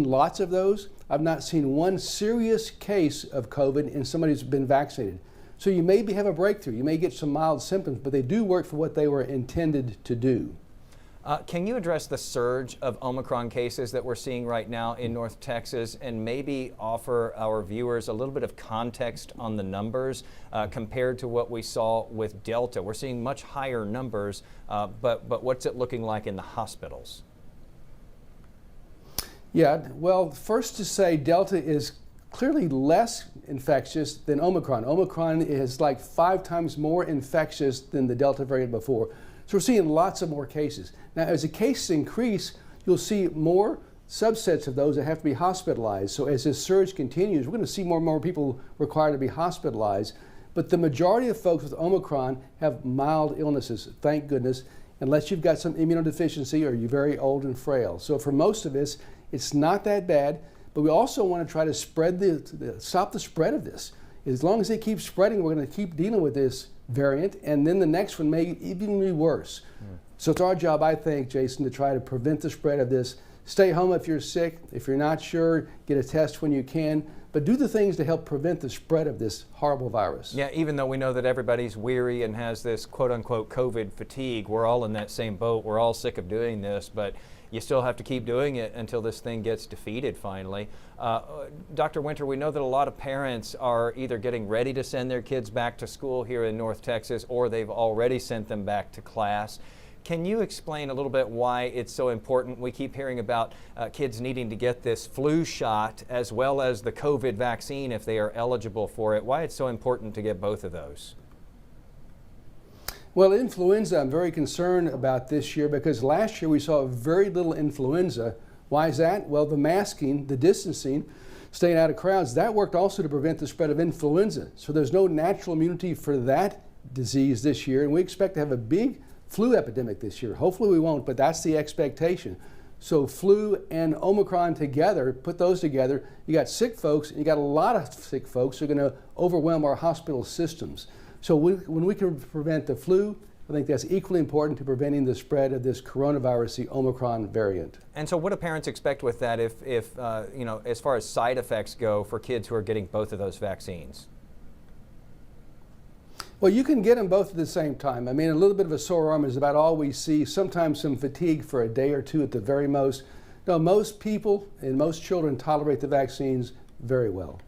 lots of those. I've not seen one serious case of COVID in somebody who's been vaccinated. So you may have a breakthrough. You may get some mild symptoms, but they do work for what they were intended to do. Can you address the surge of Omicron cases that we're seeing right now in North Texas and maybe offer our viewers a little bit of context on the numbers compared to what we saw with Delta? We're seeing much higher numbers, but what's it looking like in the hospitals? Yeah, well, first to say Delta is clearly less infectious than Omicron. Omicron is like 5 times more infectious than the Delta variant before. So we're seeing lots of more cases. Now, as the cases increase, you'll see more subsets of those that have to be hospitalized. So as this surge continues, we're going to see more and more people required to be hospitalized. But the majority of folks with Omicron have mild illnesses, thank goodness, unless you've got some immunodeficiency or you're very old and frail. So for most of us, it's not that bad, but we also want to try to stop the spread of this. As long as they keep spreading, we're going to keep dealing with this variant, and then the next one may even be worse. So it's our job, I think, Jason, to try to prevent the spread of this. Stay home if you're sick. If you're not sure, get a test when you can. But do the things to help prevent the spread of this horrible virus. Yeah, even though we know that everybody's weary and has this quote-unquote COVID fatigue, we're all in that same boat. We're all sick of doing this, but you still have to keep doing it until this thing gets defeated finally. Dr. Winter, we know that a lot of parents are either getting ready to send their kids back to school here in North Texas, or they've already sent them back to class. Can you explain a little bit why it's so important? We keep hearing about kids needing to get this flu shot as well as the COVID vaccine if they are eligible for it. Why it's so important to get both of those? Well, influenza, I'm very concerned about this year because last year we saw very little influenza. Why is that? Well, the masking, the distancing, staying out of crowds, that worked also to prevent the spread of influenza. So there's no natural immunity for that disease this year, and we expect to have a big flu epidemic this year. Hopefully we won't, but that's the expectation. So flu and Omicron together, put those together, you got sick folks, and you got a lot of sick folks who are going to overwhelm our hospital systems. So when we can prevent the flu, I think that's equally important to preventing the spread of this coronavirus, the Omicron variant. And so what do parents expect with that if you know, as far as side effects go for kids who are getting both of those vaccines? Well, you can get them both at the same time. I mean, a little bit of a sore arm is about all we see, sometimes some fatigue for a day or two at the very most. No, most people and most children tolerate the vaccines very well.